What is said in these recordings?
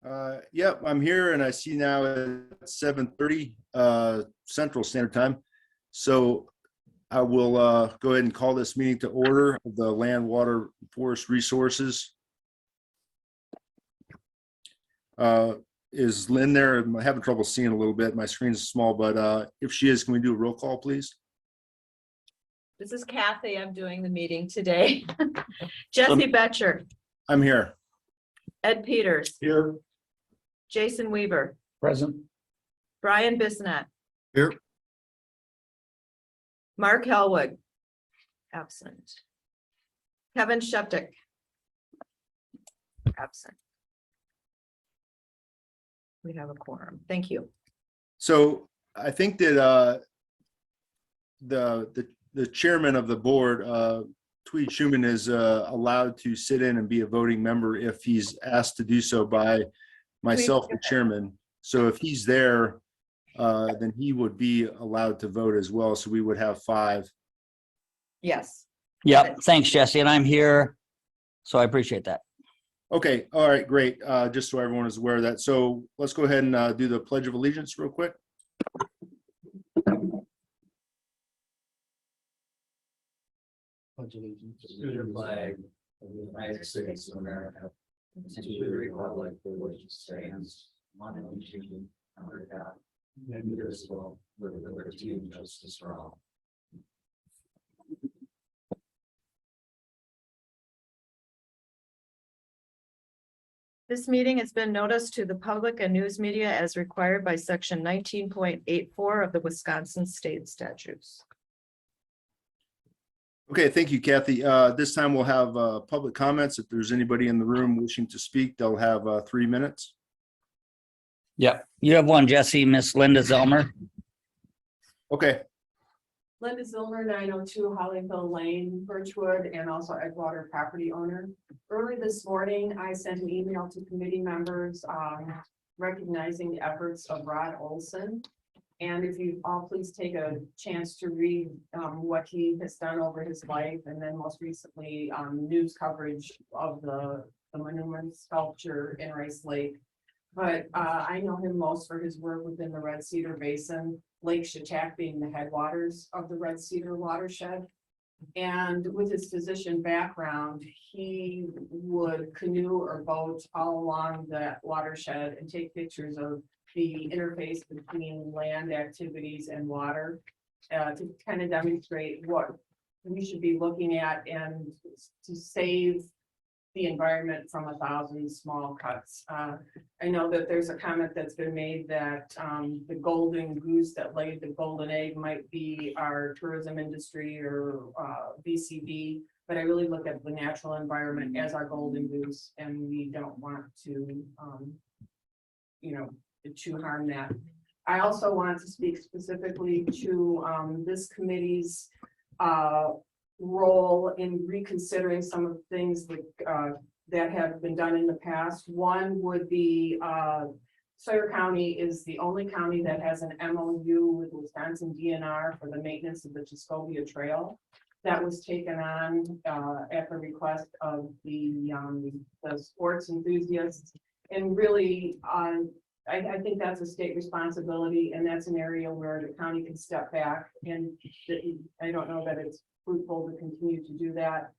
Yep, I'm here and I see now at 7:30 Central Standard Time. So I will go ahead and call this meeting to order of the Land, Water, Forest Resources. Is Lynn there? I'm having trouble seeing a little bit. My screen's small, but if she is, can we do a roll call, please? This is Kathy. I'm doing the meeting today. Jesse Betcher, I'm here. Ed Peters, Here. Jason Weaver, Present. Brian Bissonnette, Here. Mark Helwig, absent. Kevin Sheptick, absent. We have a quorum. Thank you. So I think that the chairman of the board, Tweed Schuman, is allowed to sit in and be a voting member if he's asked to do so by myself, the chairman. So if he's there, then he would be allowed to vote as well. So we would have 5. Yes. Yep. Thanks, Jesse. And I'm here. So I appreciate that. Okay. All right. Great. Just so everyone is aware of that. So let's go ahead and do the Pledge of Allegiance real quick. Pledge allegiance to the flag of the United States of America and to the republic for which it stands, one nation under God, indivisible, with liberty and justice for all. This meeting has been noticed to the public and news media as required by section 19.84 of the Wisconsin state statutes. Okay. Thank you, Kathy. This time we'll have public comments. If there's anybody in the room wishing to speak, they'll have 3 minutes. Yep. You have one, Jesse, Miss Linda Zelmer. Okay. Linda Zilmer, 902 Hollyville Lane, Birchwood, and also Edgewater property owner. Early this morning, I sent an email to committee members recognizing the efforts of Rod Olson. And if you all please take a chance to read what he has done over his life, and then most recently news coverage of the monument sculpture in Rice Lake. But I know him most for his work within the Red Cedar Basin, Lake Chautauqua being the headwaters of the Red Cedar watershed. And with his physician background, he would canoe or boat all along that watershed and take pictures of the interface between land activities and water to kind of demonstrate what we should be looking at and to save the environment from 1,000 small cuts. I know that there's a comment that's been made that the golden goose that laid the golden egg might be our tourism industry or VCB, but I really look at the natural environment as our golden goose, and we don't want to, to harm that. I also want to speak specifically to this committee's role in reconsidering some of the things that have been done in the past. One would be Sawyer County is the only county that has an MOU with Wisconsin DNR for the maintenance of the ATV Trail. That was taken on at the request of the sports enthusiasts, and really I think that's a state responsibility, and that's an area where the county can step back, and I don't know that it's fruitful to continue to do that.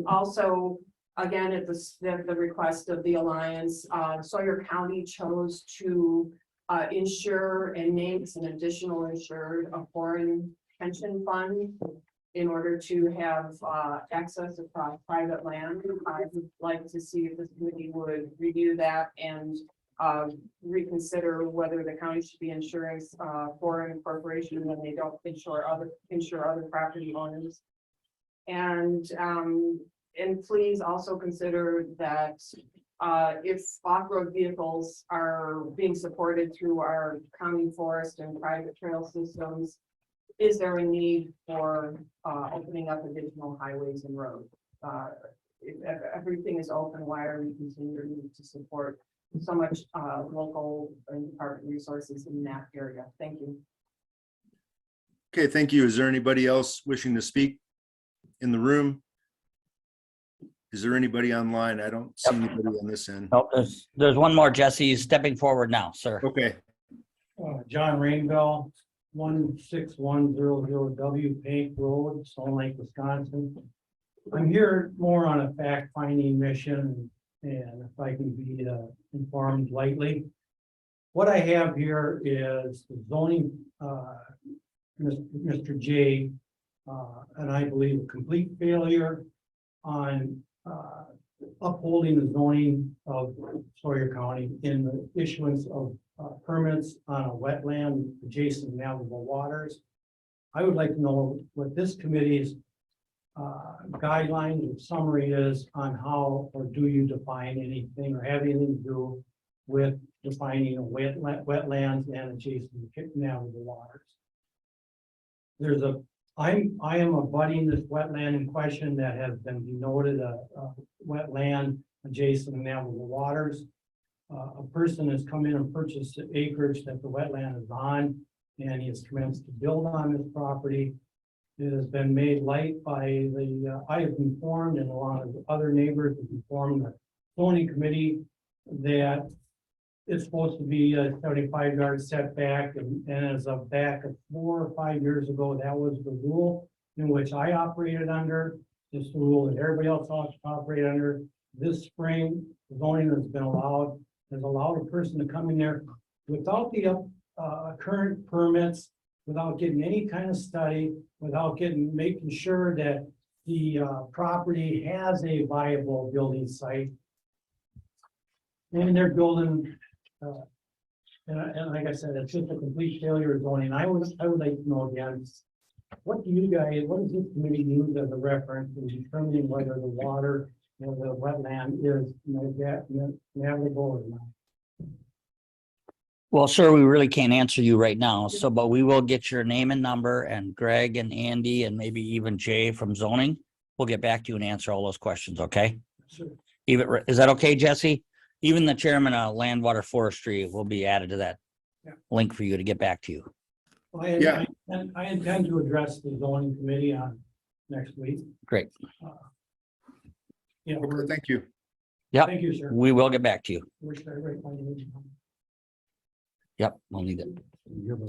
Also, again, at the request of the Alliance, Sawyer County chose to insure and name as an additional insured a foreign pension fund in order to have access across private land. I would like to see if this committee would review that and reconsider whether the county should be insuring foreign corporations when they don't insure other property owners. And please also consider that if off-road vehicles are being supported through our county forest and private trail systems, is there a need for opening up additional highways and roads? If everything is open, why are we continuing to support so much local and department resources in that area? Thank you. Okay. Thank you. Is there anybody else wishing to speak in the room? Is there anybody online? I don't see anybody on this end. Nope, there's one more, Jesse. He's stepping forward now, sir. Okay, John Rainville, 16100 Pink Road, Stone Lake, Wisconsin. I'm here more on a fact-finding mission, and if I can be informed lightly. What I have here is the zoning, Mr. J, and I believe a complete failure on upholding the zoning of Sawyer County in the issuance of permits on a wetland adjacent to navigable waters. I would like to know what this committee's guidelines or summary is on how, or do you define anything or have anything to do with defining a wetlands and adjacent to navigable waters. I am abutting this wetland in question that has been denoted a wetland adjacent to navigable waters. A person has come in and purchased the acreage that the wetland is on, and he has commenced to build on this property. It has been made light by I have informed, and a lot of other neighbors have informed the zoning committee that it's supposed to be a 75-yard setback, and as of back of 4 or 5 years ago, that was the rule in which I operated under. It's the rule that everybody else ought to operate under. This spring, zoning has allowed a person to come in there without the current permits, without getting any kind of study, without making sure that the property has a viable building site. And they're building, and like I said, it's just a complete failure of zoning. I would like to know again, what does this committee use as a reference in determining whether the water or the wetland is navigable or not? Well, sir, we really can't answer you right now. So, but we will get your name and number, and Greg and Andy and maybe even Jay from zoning. We'll get back to you and answer all those questions. Okay. Sure. Is that okay, Jesse? Even the chairman of Land, Water, Forestry will be added to that link for you to get back to you. Well, I intend to address the zoning committee on next week. Great. okay, thank you. Yep. Thank you, sir. We will get back to you. Wish everybody find it. Yep, we'll need it.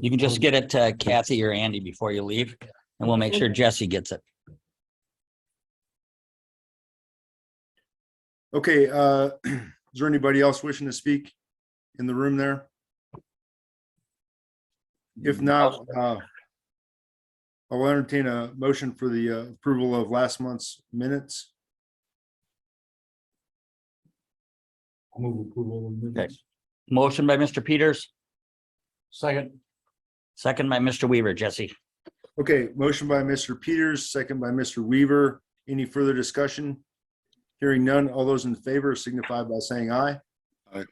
You can just get it to Kathy or Andy before you leave, and we'll make sure Jesse gets it. Okay, is there anybody else wishing to speak in the room there? If not, I'll entertain a motion for the approval of last month's minutes. I'll move approval of minutes. Motion by Mr. Peters, Second. second by Mr. Weaver. Jesse. Okay, motion by Mr. Peters, second by Mr. Weaver. Any further discussion? Hearing none, all those in favor signify by saying aye. Aye.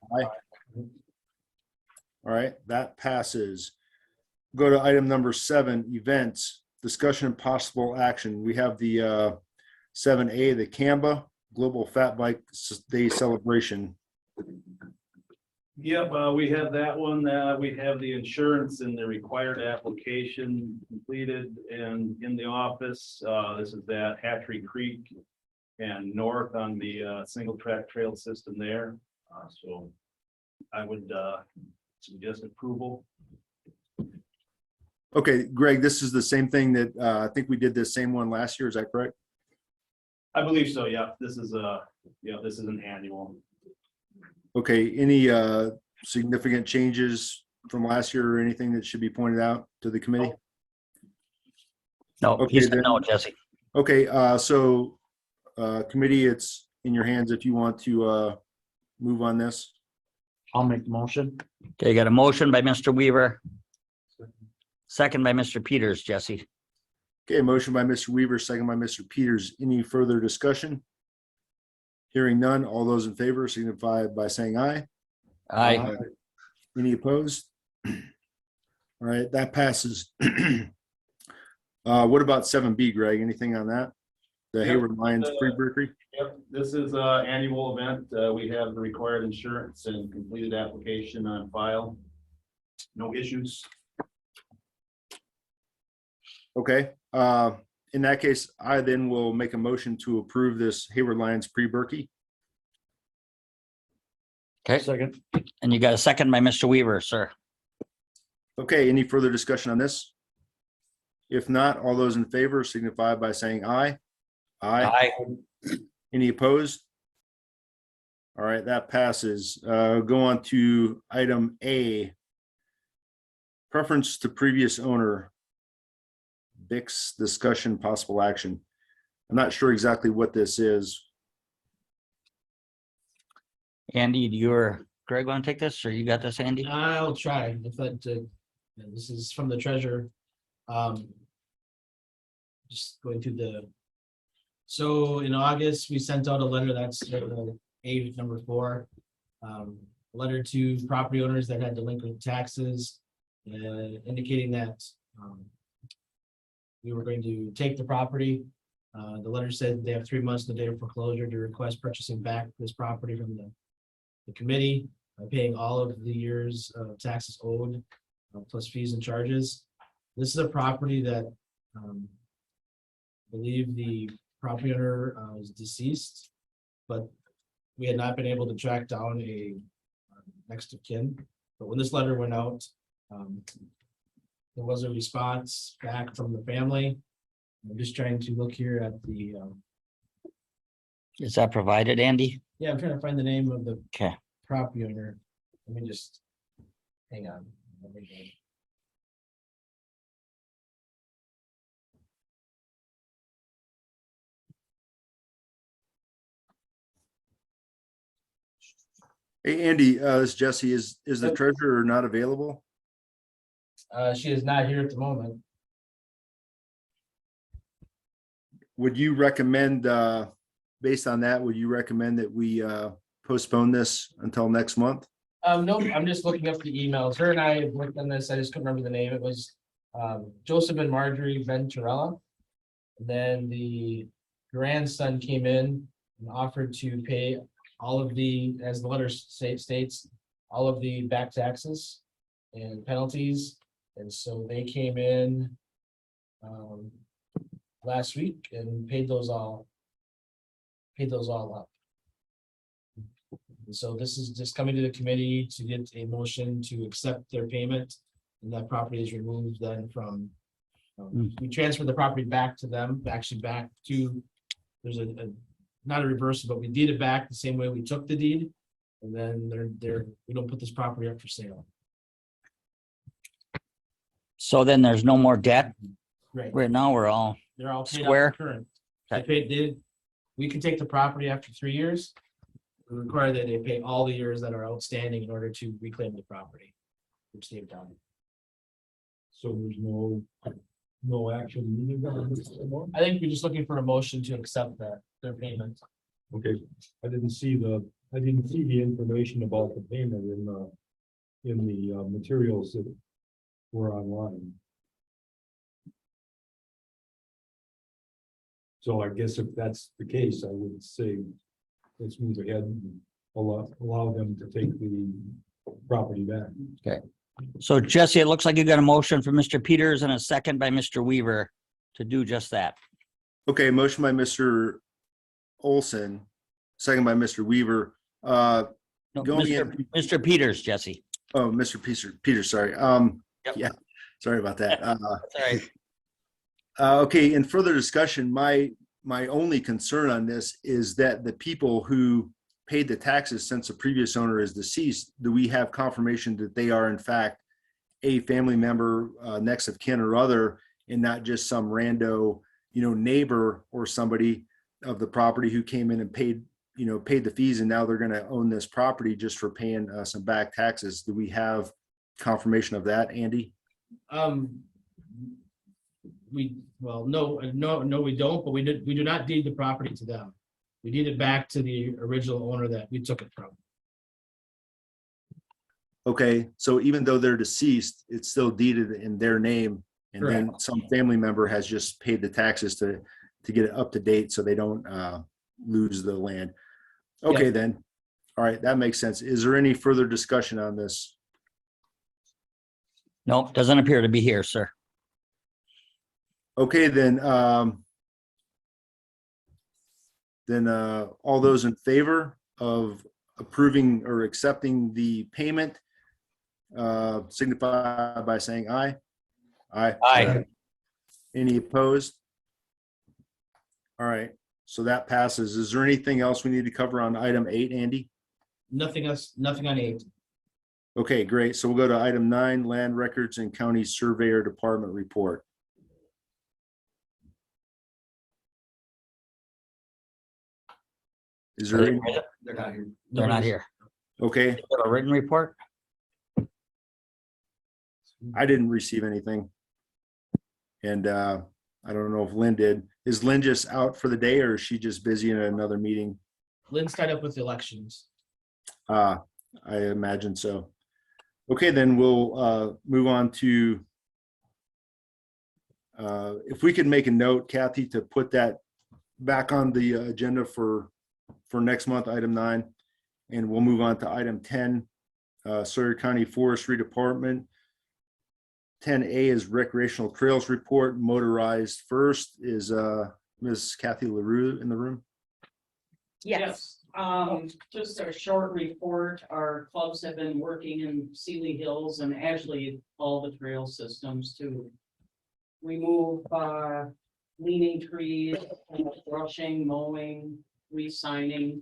All right, that passes. Go to item number 7, events, discussion and possible action. We have the 7A, the CAMBA Global Fat Bike Day Celebration. Yep, we have that one. We have the insurance and the required application completed and in the office. This is at Hatchery Creek and north on the single track trail system there. So I would suggest approval. Okay, Greg, this is the same thing that I think we did the same one last year. Is that correct? I believe so. Yeah, this is an annual. Okay, any significant changes from last year or anything that should be pointed out to the committee? No, Okay, he said then. no, Jesse. Okay, so committee, it's in your hands if you want to move on this. I'll make the motion. Okay, got a motion by Mr. Weaver. Second by Mr. Peters. Jesse. Okay, motion by Mr. Weaver, second by Mr. Peters. Any further discussion? Hearing none, all those in favor signify by saying aye. Aye. Any opposed? All right, that passes. What about 7B, Greg? Anything on that? The Yep. Hayward Lions Free Brewery? Yep, this is an annual event. We have the required insurance and completed application on file. No issues. Okay, in that case, I then will make a motion to approve this Hayward Lyons pre-Berkey. Okay. Second. And you got a second by Mr. Weaver, sir. Okay, any further discussion on this? If not, all those in favor signify by saying aye. Aye. Any opposed? All right, that passes. Go on to item A. Preference to previous owner. Bix discussion, possible action. I'm not sure exactly what this is. Andy, do you or Greg want to take this, or you got this, Andy? I'll try, if that, this is from the treasurer. Just going through so in August, we sent out a letter, that's A number 4. A letter to property owners that had delinquent taxes, indicating that we were going to take the property. The letter said they have 3 months to the day of foreclosure to request purchasing back this property from the committee, paying all of the years of taxes owed, plus fees and charges. This is a property that I believe the property owner is deceased, but we had not been able to track down a next of kin. But when this letter went out, there was a response back from the family. I'm just trying to look here at the, Is that provided, Andy? yeah, I'm trying to find the name of the Okay. property owner. Let me just, hang on. Let me go. Hey, Andy, this is Jesse. Is the treasurer not available? She is not here at the moment. Would you recommend, based on that, would you recommend that we postpone this until next month? No, I'm just looking up the emails. Her and I have worked on this. I just couldn't remember the name. It was Joseph and Marjorie Venturella. And then the grandson came in and offered to pay all of the, as the letter states, all of the back taxes and penalties. And so they came in last week and paid those all up. And so this is just coming to the committee to get a motion to accept their payment, and that property is removed then from, we transfer the property back to them, actually back to, there's a not a reversal, but we deed it back the same way we took the deed. And then we don't put this property up for sale. So then there's no more debt. Right. Right now, we're all They're all paid Square. up for current. We can take the property after 3 years. We require that they pay all the years that are outstanding in order to reclaim the property. Which they've done. So there's no action needed on this anymore? I think we're just looking for a motion to accept their payment. Okay, I didn't see the information about the payment in the materials that were online. So I guess if that's the case, I would say, let's move ahead and allow them to take the property back. So Jesse, it looks like you got a motion from Mr. Peters and a second by Mr. Weaver to do just that. Okay, motion by Mr. Olson, second by Mr. Weaver. No, Going Mr. Peters, Jesse. Oh, Mr. Peters, sorry. Yep. Yeah, sorry about that. That's all right. Okay, in further discussion, my only concern on this is that the people who paid the taxes since the previous owner is deceased, do we have confirmation that they are in fact a family member, next of kin or other, and not just some rando, neighbor or somebody of the property who came in and paid the fees, and now they're going to own this property just for paying some back taxes? Do we have confirmation of that, Andy? No, we don't, but we do not deed the property to them. We deed it back to the original owner that we took it from. Okay, so even though they're deceased, it's still deeded in their name, and then some family member has just paid the taxes to get it up to date so they don't lose the land. Okay, Yeah. then. All right, that makes sense. Is there any further discussion on this? Nope, doesn't appear to be here, sir. Okay, then, all those in favor of approving or accepting the payment, signify by saying aye. Aye. Aye. Any opposed? All right, so that passes. Is there anything else we need to cover on item 8, Andy? Nothing else, nothing on 8. Okay, great. So we'll go to item 9, Land Records and County Surveyor Department report. Is there, any- They're not here. They're not here. okay, They have a written report? I didn't receive anything. And I don't know if Lynn did. Is Lynn just out for the day or is she just busy in another meeting? Lynn's tied up with elections. I imagine so. Okay, then we'll move on to if we could make a note, Kathy, to put that back on the agenda for next month, item 9, and we'll move on to item 10, Sawyer County Forestry Department. 10A is Recreational Trails Report, motorized first. Is Ms. Kathy LaRue in the room? Yes. Just a short report. Our clubs have been working in Sealy Hills and actually all the trail systems to remove leaning trees, brushing, mowing, re-signing.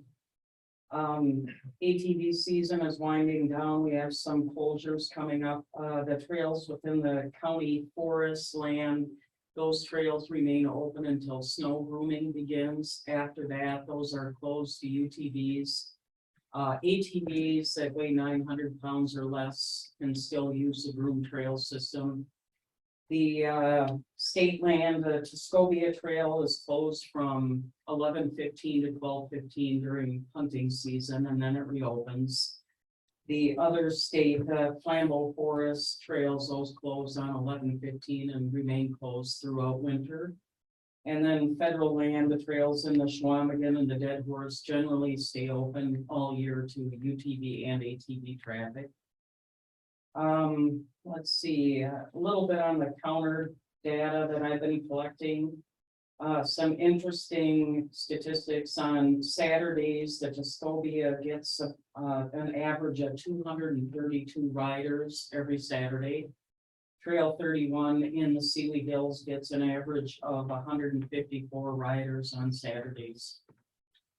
ATV season is winding down. We have some closures coming up. The trails within the county forest land, those trails remain open until snow grooming begins. After that, those are closed to UTVs. ATVs that weigh 900 pounds or less can still use the groom trail system. The state land, the Tuscobia Trail is closed from 11:15 to 12:15 during hunting season, and then it reopens. The other state, the Flambeau Forest Trails, those close on 11:15 and remain closed throughout winter. And then federal land, the trails in the Schwamigan and the Dead Horse generally stay open all year to UTV and ATV traffic. Let's see, a little bit on the counter data that I've been collecting. Some interesting statistics on Saturdays. The Tuscobia gets an average of 232 riders every Saturday. Trail 31 in the Sealy Hills gets an average of 154 riders on Saturdays.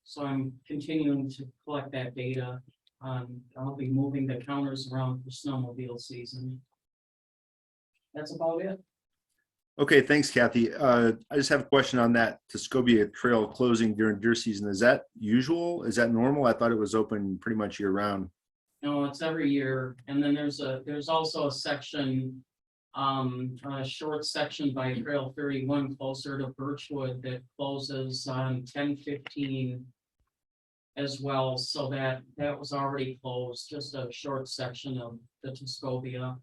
So I'm continuing to collect that data. I'll be moving the counters around for snowmobile season. That's about it. Okay, thanks, Kathy. I just have a question on that Tuscobia Trail closing during deer season. Is that usual? Is that normal? I thought it was open pretty much year round. No, it's every year. And then there's also a section, a short section by Trail 31 closer to Birchwood that closes on 10:15 as well. So that was already closed, just a short section of the Tuscobia.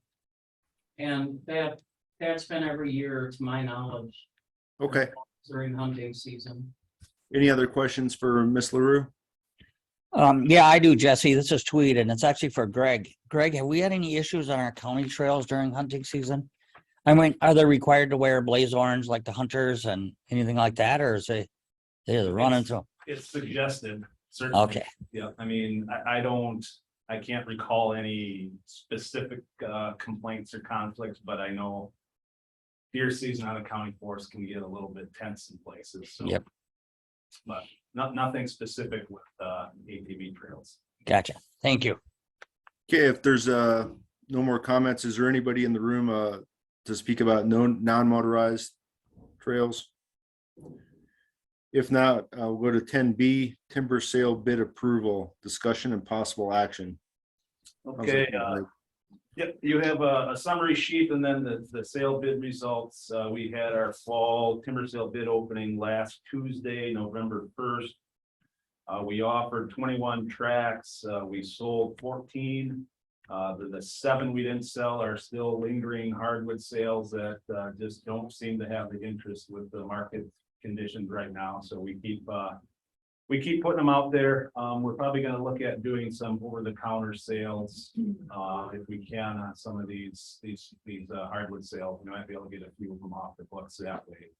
And that's been every year to my knowledge Okay. during hunting season. Any other questions for Ms. LaRue? Yeah, I do, Jesse. This is Tweed, and it's actually for Greg. Greg, have we had any issues on our county trails during hunting season? I mean, are they required to wear blaze orange like the hunters and anything like that, or is they run into? It's suggested, certainly. Okay, Yeah, I mean, I can't recall any specific complaints or conflicts, but I know deer season on the county forest can get a little bit tense in places, so. Yep. But nothing specific with ATV trails. gotcha. Thank you. Okay, if there's no more comments, is there anybody in the room to speak about non-motorized trails? If not, we'll go to 10B, timber sale bid approval, discussion and possible action. Okay, yep, you have a summary sheet and then the sale bid results. We had our fall timber sale bid opening last Tuesday, November 1st. We offered 21 tracts. We sold 14. The 7 we didn't sell are still lingering hardwood sales that just don't seem to have the interest with the market conditions right now. So we keep we keep putting them out there. We're probably gonna look at doing some over-the-counter sales, if we can on some of these hardwood sales. We might be able to get a few of them off the books that way.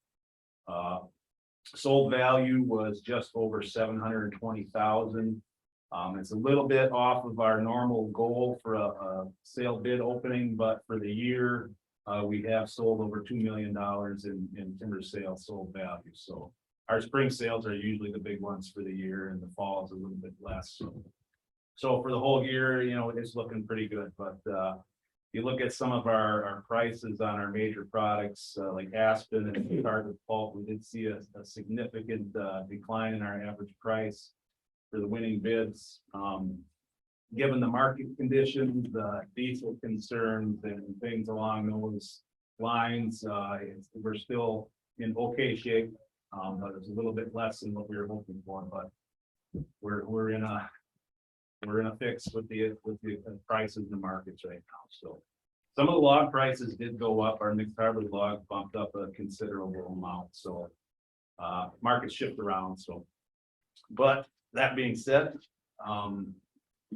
Sold value was just over 720,000. It's a little bit off of our normal goal for a sale bid opening, but for the year, we have sold over $2 million in timber sales sold value. So our spring sales are usually the big ones for the year, and the fall is a little bit less. So for the whole year, you know, it's looking pretty good, but you look at some of our prices on our major products, like aspen and hardwood pulp, we did see a significant decline in our average price for the winning bids. Given the market conditions, the diesel concerns and things along those lines, we're still in okay shape. But it's a little bit less than what we were hoping for, but we're in a fix with the prices in the markets right now. So some of the log prices did go up. Our mixed hardwood log bumped up a considerable amount. So markets shift around. So, but that being said,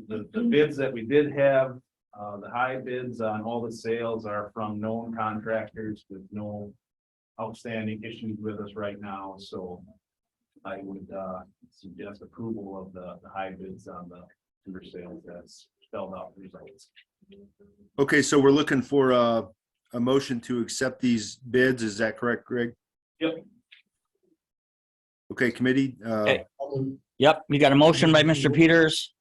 the bids that we did have, the high bids on all the sales are from known contractors with no outstanding issues with us right now. So I would suggest approval of the high bids on the timber sales as spelled out results. Okay, so we're looking for a motion to accept these bids. Is that correct, Greg? Yep. Okay, committee. Okay. Yep, you got a motion by Mr. Peters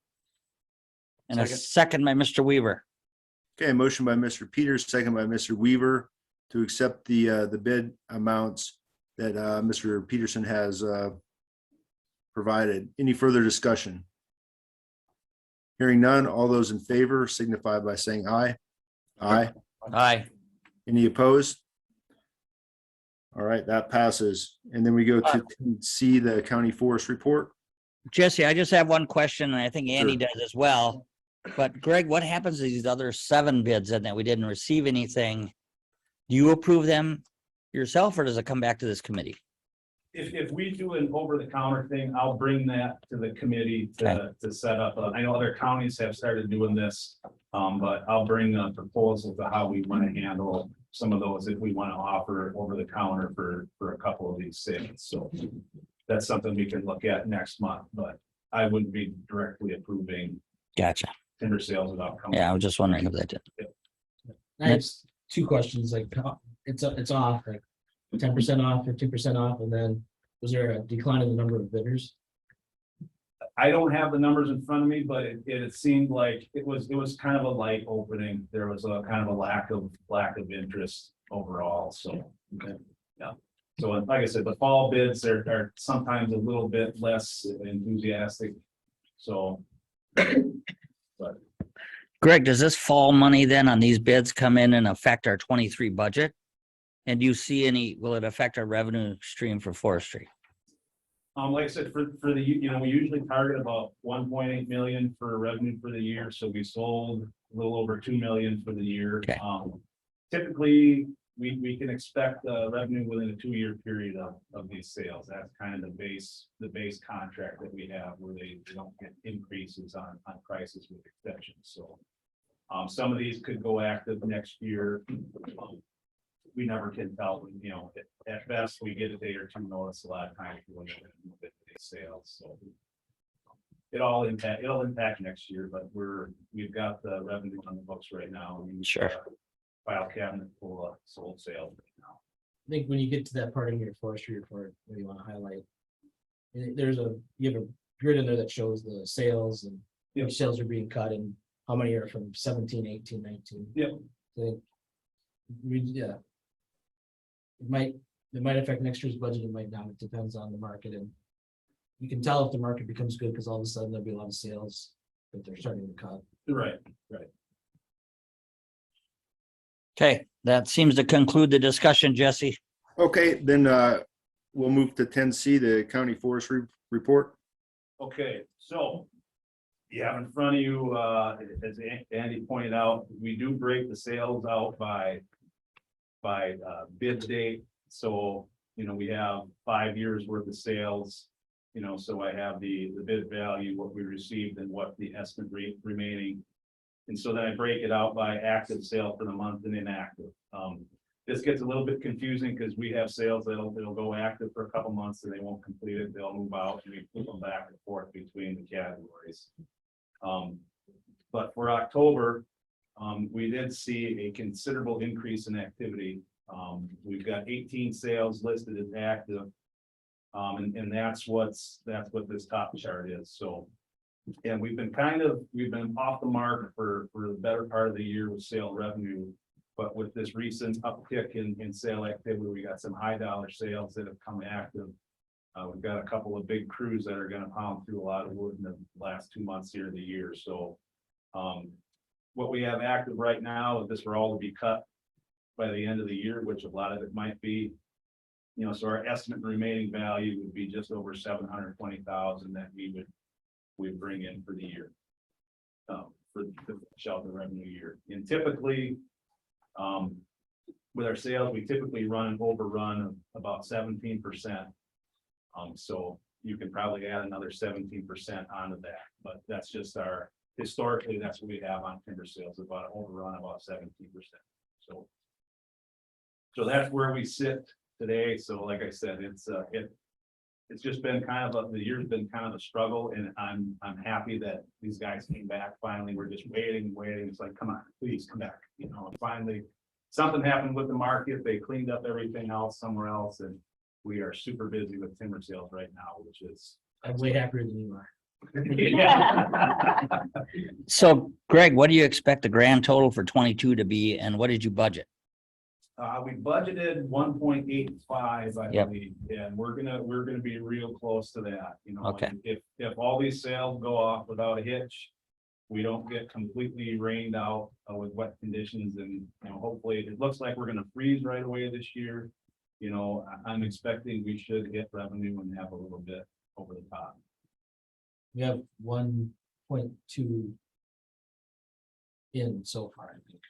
and a second by Mr. Weaver. Okay, a motion by Mr. Peters, second by Mr. Weaver to accept the bid amounts that Mr. Peterson has provided. Any further discussion? Hearing none, all those in favor signify by saying aye. Aye. Aye. Any opposed? All right, that passes. And then we go to C, the county forest report. Jesse, I just have one question, and I think Andy Sure. does as well. But Greg, what happens to these other 7 bids and that we didn't receive anything? Do you approve them yourself, or does it come back to this committee? If we do an over-the-counter thing, I'll bring that to the committee to set up. I know other counties have started doing this, but I'll bring a proposal to how we want to handle some of those if we want to offer over-the-counter for a couple of these sales. So that's something we can look at next month, but I wouldn't be directly approving Gotcha. timber sales without coming. Yeah, I was just wondering if that did. I have 2 questions, like, it's off, like 10% off or 2% off, and then was there a decline in the number of bidders? I don't have the numbers in front of me, but it seemed like it was kind of a light opening. There was a kind of a lack of interest overall, so. Okay. Yeah, so like I said, the fall bids are sometimes a little bit less enthusiastic, so. But Greg, does this fall money then on these bids come in and affect our 23 budget? And do you see will it affect our revenue stream for forestry? like I said, for the, we usually target about 1.8 million for revenue for the year. So we sold a little over 2 million for the year. Okay. Typically, we can expect revenue within a 2-year period of these sales. That's kind of the base contract that we have, where they don't get increases on prices with extensions. So some of these could go active next year. We never can tell, at best, we get a day or 2 notice a lot of times when these sales. So it'll impact next year, but we've got the revenue on the books right now. Sure. File cabinet full of sold sales right now. I think when you get to that part of your forestry report, where you want to highlight, you have a grid in there that shows the sales and which sales are being cut and how many are from 17, 18, 19. Yep. I think it might affect next year's budget, it might not, it depends on the market, and you can tell if the market becomes good because all of a sudden there'll be a lot of sales that they're starting to cut. Right. Okay, that seems to conclude the discussion, Jesse. Okay, then we'll move to 10C, the county forestry report. Okay, so you have in front of you, as Andy pointed out, we do break the sales out by bid date. So, we have 5 years worth of sales You know, so I have the bid value, what we received and what the estimate rate remaining. And so then I break it out by active sale for the month and inactive. This gets a little bit confusing because we have sales that'll go active for a couple months and they won't complete it. They'll move out and we flip them back and forth between the categories. But for October, we did see a considerable increase in activity. We've got 18 sales listed as active. And that's what this top chart is. So, and we've been off the mark for the better part of the year with sale revenue. But with this recent uptick in sale activity, we got some high dollar sales that have come active. We've got a couple of big crews that are gonna pound through a lot of wood in the last 2 months here of the year. So, what we have active right now, if this were all to be cut by the end of the year, which a lot of it might be, you know, so our estimate remaining value would be just over 720,000 that we'd bring in for the year. For the shelter revenue year. And typically, with our sales, we typically run an overrun of about 17%. So you can probably add another 17% onto that, but that's just historically, that's what we have on timber sales, about an overrun about 17%. So that's where we sit today. So like I said, it's just been the year's been kind of a struggle, and I'm happy that these guys came back finally. We're just waiting. It's like, come on, please come back. You know, finally something happened with the market. They cleaned up everything else somewhere else, and we are super busy with timber sales right now, which is I'm way happier than you are. yeah. So Greg, what do you expect the grand total for 22 to be, and what did you budget? We budgeted 1.85, I Yep. believe, and we're gonna be real close to that, you know. Okay. And if all these sales go off without a hitch, we don't get completely rained out with wet conditions, and, you know, hopefully it looks like we're gonna freeze right away this year. You know, I'm expecting we should hit revenue and have a little bit over the top. We have 1.2 in so far, I think.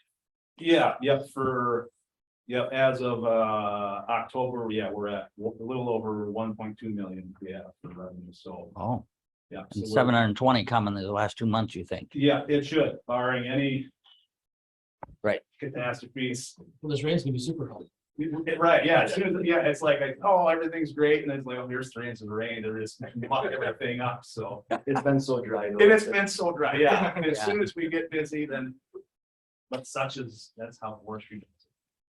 As of October, we're at a little over 1.2 million. For revenue, so Oh, yeah. and So 720 coming in the last 2 months, you think? yeah, it should, barring any Right. catastrophes. Well, this rain's gonna be super healthy. Right, yeah, as soon as, it's like, oh, everything's great, and it's like, oh, here's 3 inches of rain, they're just mucking everything up, so. It's been so dry. And it's been so dry, yeah, and as Yeah. soon as we get busy, then. But that's how Forestry does it.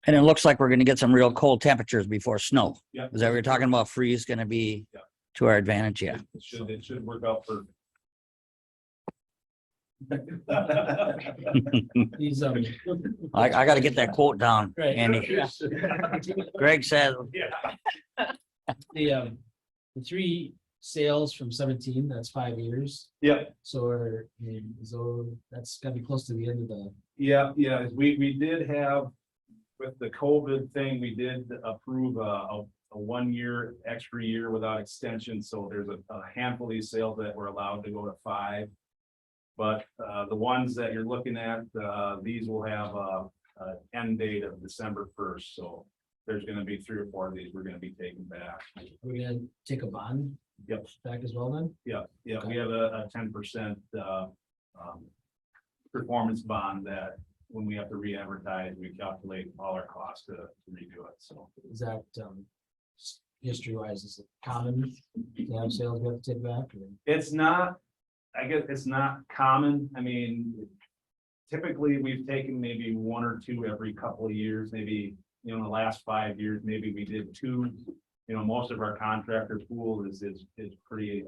And it looks like we're gonna get some real cold temperatures before snow. Yeah. Is that what you're talking about? Freeze gonna be Yeah. to our advantage, yeah. It should work out for. These, I gotta get that quote down, Right. Andy. Greg said, Yeah, the 3 sales from 17, that's 5 years. yeah, So that's gotta be close to the end of the. yeah, we did have, with the COVID thing, we did approve a 1 year, extra year without extension, so there's a handful of these sales that were allowed to go to 5. But the ones that you're looking at, these will have a end date of December 1st, so there's gonna be 3 or 4 of these we're gonna be taking back. Are we gonna take a bond? Yep. Back as well then? Yeah, we have a 10% performance bond that when we have to re-advertise, we calculate all our costs to redo it, so. Is that, history wise, is it common to have sales we have to take back? Or? It's not, I guess it's not common. I mean, typically we've taken maybe 1 or 2 every couple of years, maybe, you know, in the last 5 years, maybe we did 2. You know, most of our contractor pool is pretty,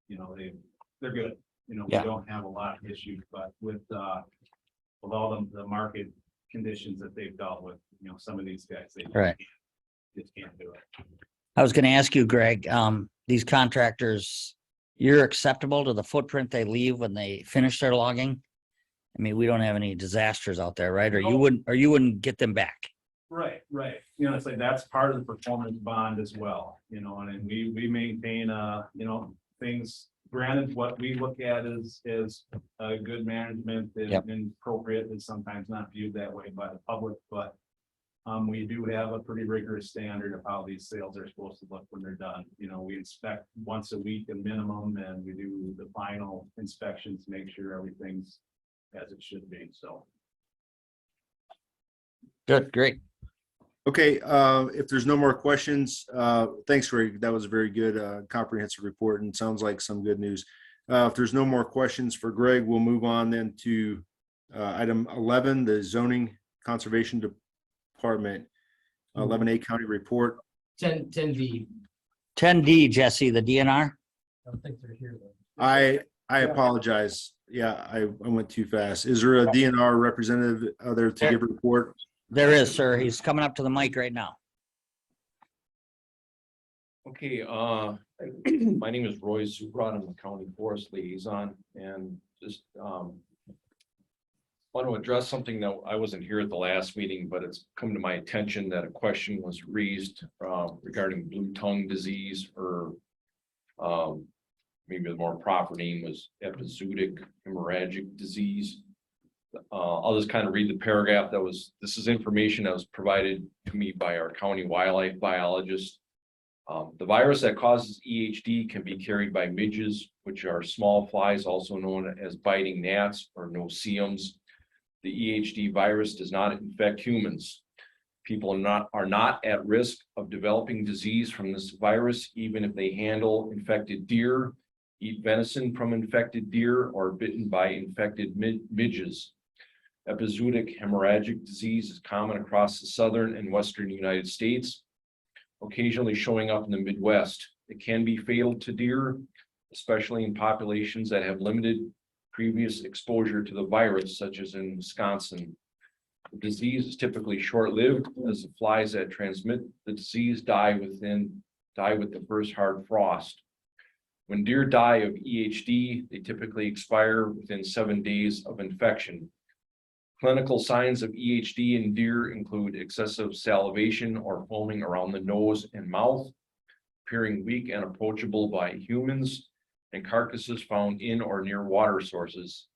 you know, they're good. You know, we Yeah. don't have a lot of issues, but with all the market conditions that they've dealt with, you know, some of these guys, they Right. just can't do it. I was gonna ask you, Greg, these contractors, you're acceptable to the footprint they leave when they finish their logging? I mean, we don't have any disasters out there, right? Or you wouldn't get them back? Right. You know, it's like that's part of the performance bond as well, you know, and then we maintain, you know, things. Granted, what we look at is good management Yep. and appropriate is sometimes not viewed that way by the public, but We do have a pretty rigorous standard of how these sales are supposed to look when they're done. You know, we inspect once a week a minimum, and we do the final inspections to make sure everything's as it should be, so. Good, great. Okay, if there's no more questions, thanks, Greg. That was a very good, comprehensive report and sounds like some good news. If there's no more questions for Greg, we'll move on then to item 11, the zoning conservation department, 11A county report. 10D. 10D, Jesse, the DNR. I don't think they're here though. I apologize. Yeah, I went too fast. Is there a DNR representative there to give a report? There is, sir. He's coming up to the mic right now. Okay, my name is Roy Zubrod. I'm the county forest liaison, and just want to address something that I wasn't here at the last meeting, but it's come to my attention that a question was raised regarding blue tongue disease, or maybe the more proper name was epizootic hemorrhagic disease. I'll just kind of read the paragraph this is information that was provided to me by our county wildlife biologist. The virus that causes EHD can be carried by midges, which are small flies, also known as biting gnats or no-see-ums. The EHD virus does not infect humans. People are not at risk of developing disease from this virus, even if they handle infected deer, eat venison from infected deer, or bitten by infected midges. Epizootic hemorrhagic disease is common across the southern and western United States, occasionally showing up in the Midwest. It can be fatal to deer, especially in populations that have limited previous exposure to the virus, such as in Wisconsin. The disease is typically short-lived, as the flies that transmit the disease die with the first hard frost. When deer die of EHD, they typically expire within 7 days of infection. Clinical signs of EHD in deer include excessive salivation or foaming around the nose and mouth, appearing weak and approachable by humans, and carcasses found in or near water sources,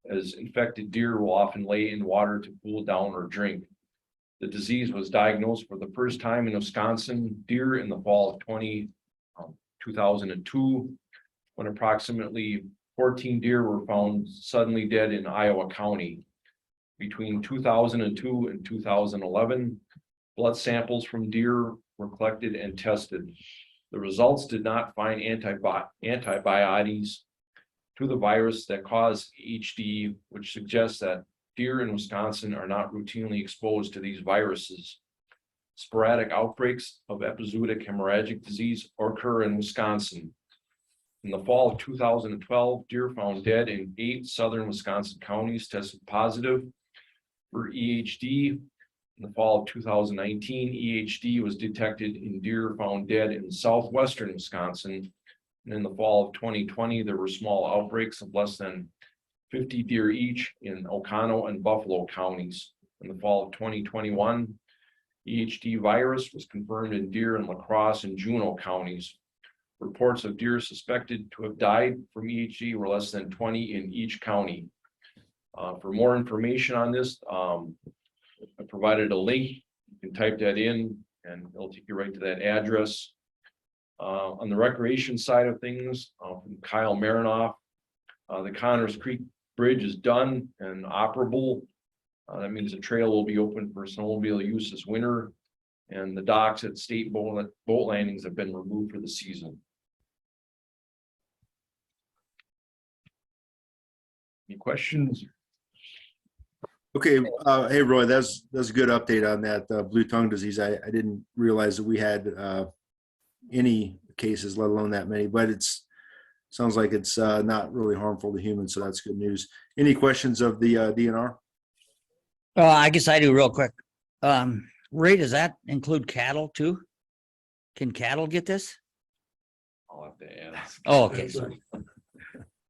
as infected deer will often lay in water to cool down or drink. The disease was diagnosed for the first time in Wisconsin deer in the fall of 2002, when approximately 14 deer were found suddenly dead in Iowa County. Between 2002 and 2011, blood samples from deer were collected and tested. The results did not find antibodies to the virus that cause EHD, which suggests that deer in Wisconsin are not routinely exposed to these viruses. Sporadic outbreaks of epizootic hemorrhagic disease occur in Wisconsin. In the fall of 2012, deer found dead in 8 southern Wisconsin counties tested positive for EHD. In the fall of 2019, EHD was detected in deer found dead in southwestern Wisconsin. And in the fall of 2020, there were small outbreaks of less than 50 deer each in Oconto and Buffalo counties. In the fall of 2021, EHD virus was confirmed in deer in La Crosse and Juneau counties. Reports of deer suspected to have died from EHD were less than 20 in each county. For more information on this, I provided a link. You can type that in and it'll take you right to that address. On the recreation side of things, from Kyle Marinoff, the Connors Creek Bridge is done and operable. That means the trail will be open for snowmobile use this winter, and the docks at state boat landings have been removed for the season. Any questions? Okay, hey Roy, that's a good update on that blue tongue disease. I didn't realize that we had any cases, let alone that many, but sounds like it's not really harmful to humans, so that's good news. Any questions of the DNR? I guess I do real quick. Ray, does that include cattle too? Can cattle get this? I'll have to ask. Oh, okay, sorry. As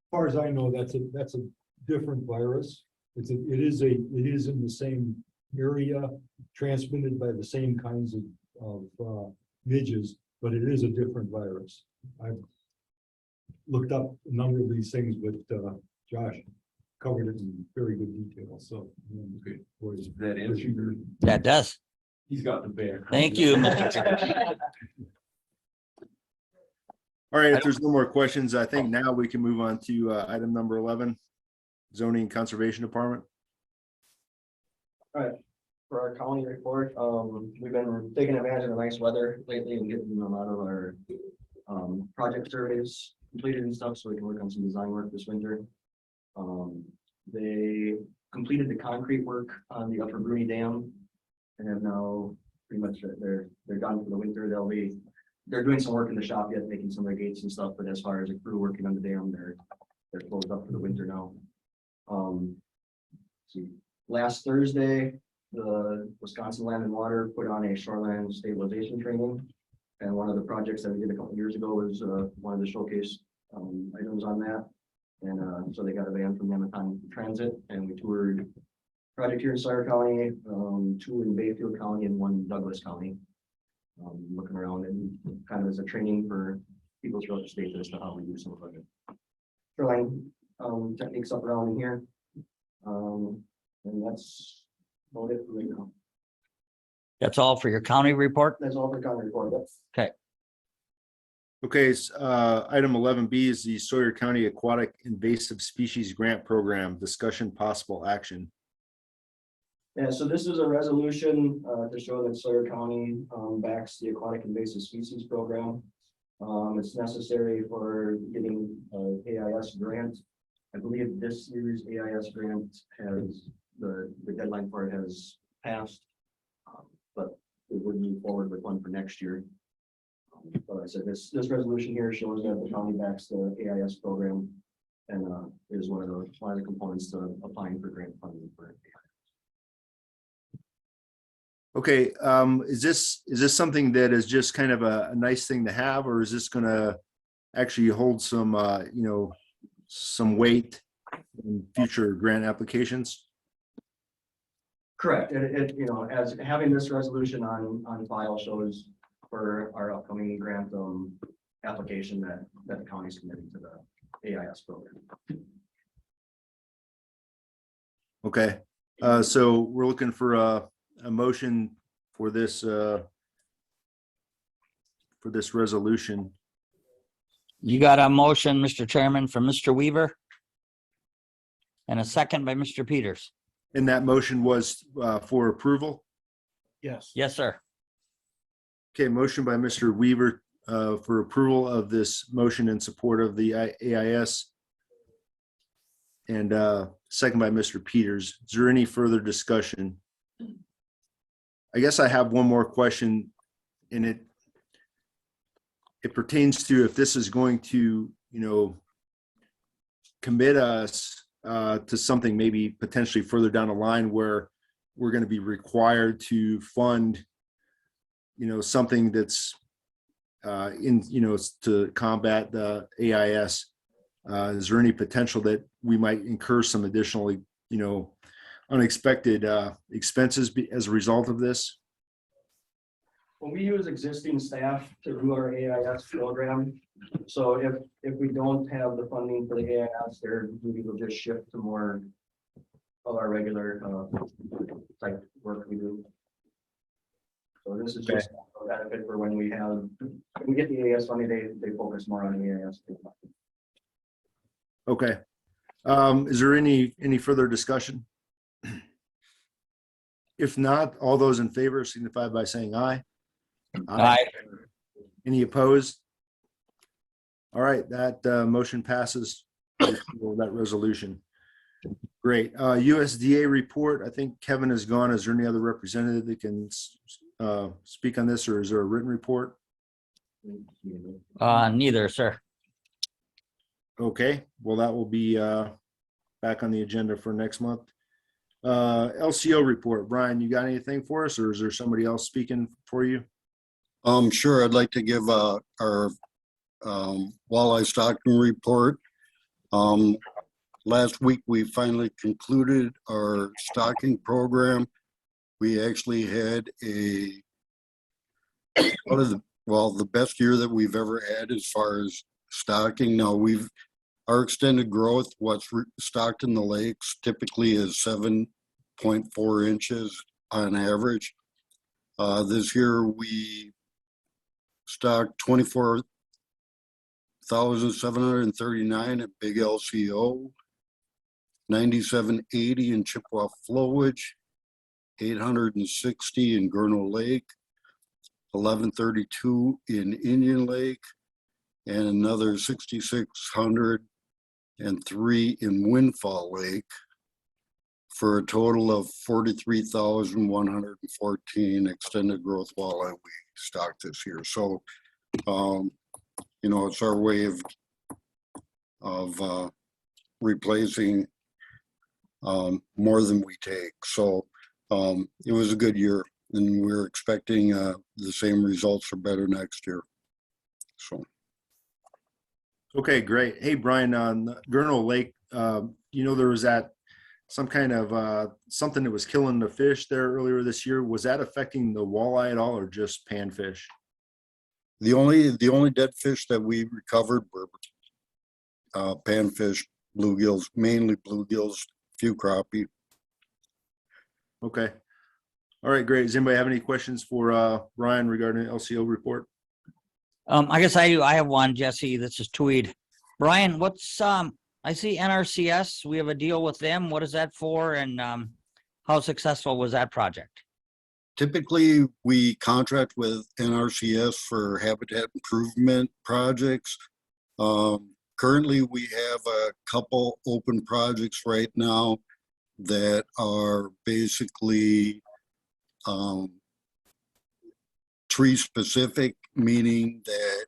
far as I know, that's a different virus. It is in the same area, transmitted by the same kinds of midges, but it is a different virus. I've looked up a number of these things, but Josh covered it in very good detail. So Okay. boys, That answer your That does. He's got the bear. Thank you, Mr. Chair. All right, if there's no more questions, I think now we can move on to item number 11, zoning and conservation department. For our county report, we've been taking advantage of the nice weather lately and getting a lot of our project surveys completed and stuff, so we can work on some design work this winter. They completed the concrete work on the Upper Bruni Dam and have now pretty much they're done for the winter. They're doing some work in the shop yet, making some of the gates and stuff, but as far as the crew working on the dam, they're closed up for the winter now. See, last Thursday, the Wisconsin Land and Water put on a shoreline stabilization training. And one of the projects that we did a couple years ago was one of the showcase items on that. And so they got a van from Yamaton Transit, and we toured project here in Sawyer County, 2 in Bayfield County and 1 in Douglas County. Looking around and kind of as a training for people throughout the state as to how we do some of the shoreline techniques up around here. And that's about it for right now. That's all for your county report? That's all for county report. That's Okay, item 11B is the Sawyer County Aquatic Invasive Species Grant Program, discussion possible action. Yeah, so this is a resolution to show that Sawyer County backs the Aquatic Invasive Species Program. It's necessary for getting AIS grant. I believe this year's AIS grant has the deadline for it has passed, but we would move forward with one for next year. But I said this resolution here shows that the county backs the AIS program and is one of the components to applying for grant funding for it. Okay, is this something that is just kind of a nice thing to have, or is this going to actually hold some some weight in future grant applications? Correct. It as having this resolution on file shows for our upcoming grant application that the county is committing to the AIS program. Okay, so we're looking for a motion for this resolution. You got a motion, Mr. Chairman, from Mr. Weaver? And a second by Mr. Peters. And that motion was for approval? Yes. Yes, sir. Okay, motion by Mr. Weaver for approval of this motion in support of the AIS. And second by Mr. Peters. Is there any further discussion? I guess I have one more question, and it pertains to if this is going to, commit us to something maybe potentially further down the line where we're going to be required to fund, something that's to combat the AIS. Is there any potential that we might incur some additional, unexpected expenses as a result of this? Well, we use existing staff to do our AIS program. So if we don't have the funding for the AIS, their duty will just shift to more of our regular type work we do. So this is just a benefit for when we get the AIS funding, they focus more on the AIS. Okay. Is there any further discussion? If not, all those in favor signify by saying aye. Aye. Any opposed? All right, that motion passes for that resolution. Great. USDA report. I think Kevin is gone. Is there any other representative that can speak on this, or is there a written report? Neither, sir. Okay, well, that will be back on the agenda for next month. LCO report. Brian, you got anything for us, or is there somebody else speaking for you? Sure. I'd like to give our walleye stocking report. Last week, we finally concluded our stocking program. We actually had the best year that we've ever had as far as stocking. Now our extended growth, what's stocked in the lakes typically is 7.4 inches on average. This year we stocked 24,739 at Big LCO, 9780 in Chippewa Flowage, 860 in Gurnall Lake, 1132 in Indian Lake, and another 6,603 in Windfall Lake, for a total of 43,114 extended growth walleye we stocked this year. So, you know, it's our way of replacing more than we take. So it was a good year, and we're expecting the same results or better next year. So. Okay, great. Hey, Brian, on Gurnall Lake, you know, there was some kind of something that was killing the fish there earlier this year. Was that affecting the walleye at all, or just panfish? The only dead fish that we recovered were panfish, bluegills, mainly bluegills, few crappie. Okay. All right, great. Does anybody have any questions for Brian regarding the LCO report? I guess I do. I have one, Jesse. This is Tweed. Brian, what's I see NRCS. We have a deal with them. What is that for, and how successful was that project? Typically, we contract with NRCS for habitat improvement projects. Currently, we have a couple open projects right now that are basically tree specific, meaning that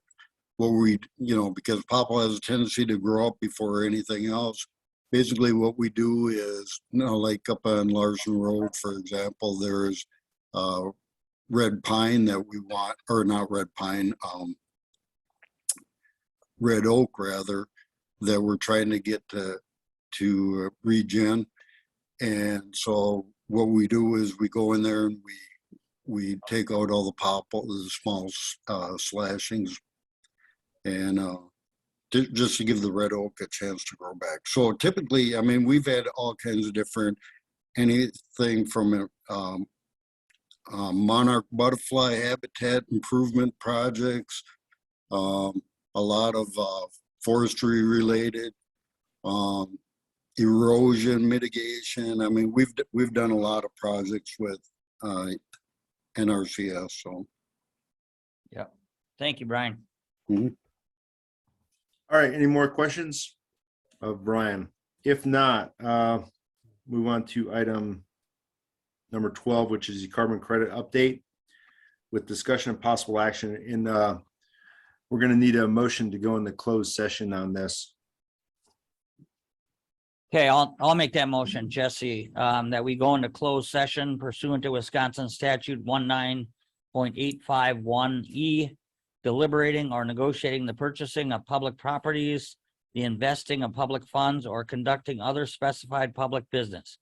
what we, you know, because poplar has a tendency to grow up before anything else. Basically, what we do is, you know, like up on Larson Road, for example, there's red pine that we want, or not red pine, red oak rather, that we're trying to get to regen. And so what we do is we go in there and we take out all the the small slashings, and just to give the red oak a chance to grow back. So typically, I mean, we've had all kinds of different, anything from monarch butterfly habitat improvement projects, a lot of forestry related, erosion mitigation. I mean, we've done a lot of projects with NRCS. So, Yeah. Thank you, Brian. All right, any more questions of Brian? If not, move on to item number 12, which is the carbon credit update with discussion of possible action. In we're going to need a motion to go into closed session on this. Okay, I'll make that motion, Jesse, that we go into closed session pursuant to Wisconsin statute 19.851E, deliberating or negotiating the purchasing of public properties, the investing of public funds, or conducting other specified public business,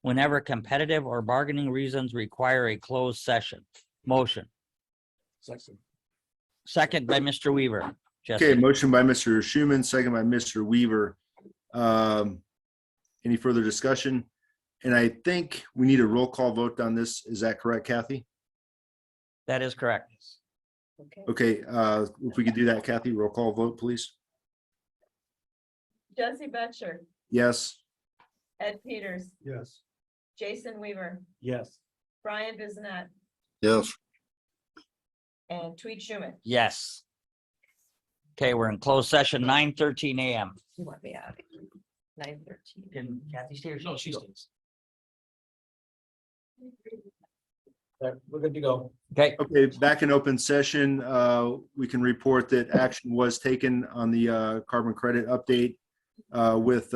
whenever competitive or bargaining reasons require a closed session. Motion. Second by Mr. Weaver. Jesse. Okay, motion by Mr. Schuman, second by Mr. Weaver. Any further discussion? And I think we need a roll call vote on this. Is that correct, Kathy? That is correct. Okay. Okay, if we could do that, Kathy, roll call vote, please. Jesse Betcher, Yes. Ed Peters, Yes. Jason Weaver, Yes. Brian Bizinet, yes. and Tweed Schuman. Yes. Okay, we're in closed session, 9:13 a.m. You want me out? 9:13. Can Kathy stay or? No, she stays. We're good to go. Okay, Okay, back in open session, we can report that action was taken on the carbon credit update with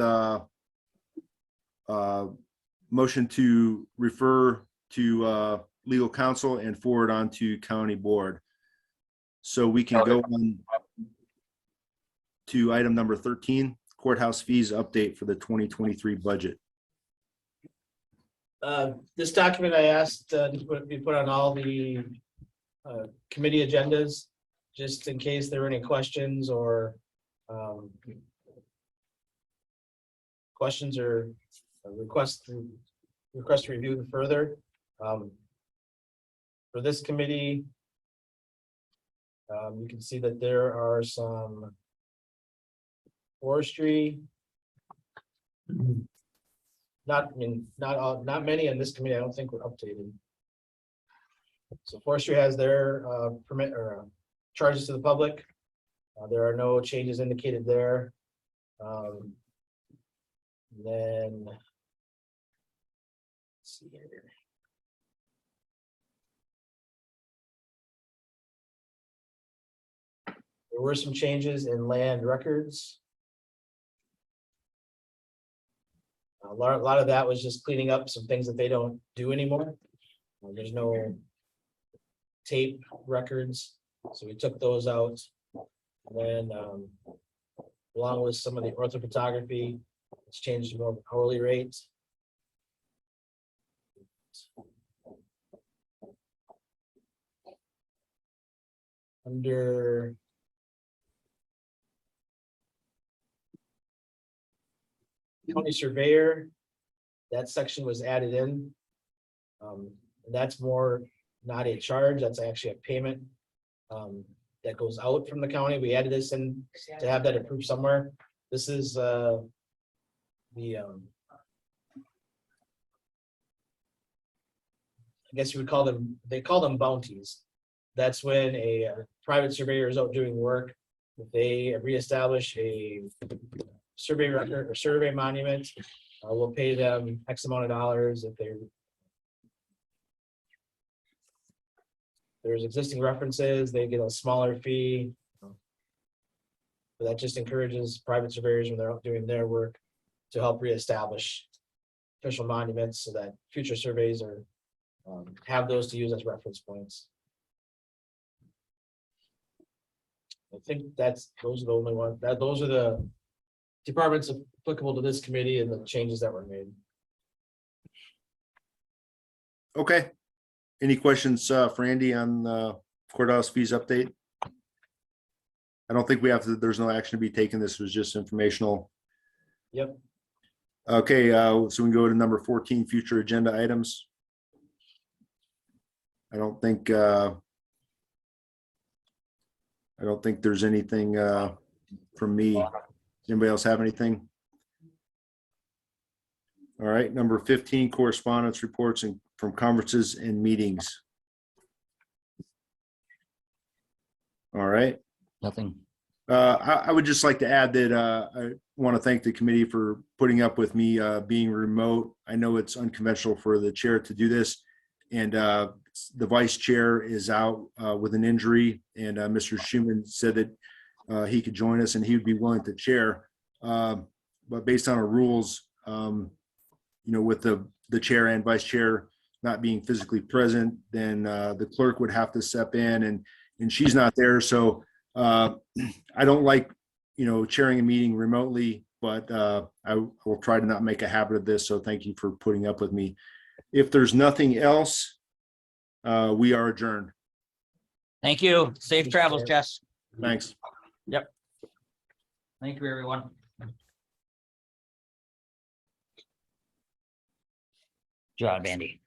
motion to refer to legal counsel and forward on to county board. So we can go on to item number 13, courthouse fees update for the 2023 budget. This document I asked to be put on all the committee agendas, just in case there were any questions or request to review further. for this committee. You can see that there are some forestry. Not, I mean, not all, not many in this committee, I don't think were updated. So forestry has their permit or charges to the public. There are no changes indicated there. Then. Let's see here. There were some changes in land records. A lot of that was just cleaning up some things that they don't do anymore. There's no tape records, so we took those out. And then, along with some of the orthophotography, it's changed to more of an hourly rate. Under county surveyor, that section was added in. And that's more not a charge, that's actually a payment that goes out from the county. We added this in to have that approved somewhere. This is I guess you would call them, they call them bounties. That's when a private surveyor is out doing work. If they reestablish a survey record or survey monument, we'll pay them X amount of dollars. If there's existing references, they get a smaller fee. But that just encourages private surveyors when they're out doing their work to help reestablish official monuments so that future surveys are have those to use as reference points. I think those are the only ones that those are the departments applicable to this committee and the changes that were made. Okay. Any questions for Andy on the courthouse fees update? I don't think we have to, there's no action to be taken. This was just informational. Yep. Okay, so we can go to number 14, future agenda items. I don't think there's anything from me. Does anybody else have anything? All right, number 15, correspondence reports and from conferences and meetings. All right. Nothing. I would just like to add that I want to thank the committee for putting up with me being remote. I know it's unconventional for the chair to do this, and the vice chair is out with an injury, and Mr. Schuman said that he could join us and he would be willing to chair. But based on our rules, with the chair and vice chair not being physically present, then the clerk would have to step in, and she's not there. So I don't like, chairing a meeting remotely, but I will try to not make a habit of this. So thank you for putting up with me. If there's nothing else, we are adjourned. Thank you. Safe travels, Jess. Thanks. Yep. Thank you, everyone. Good job, Andy.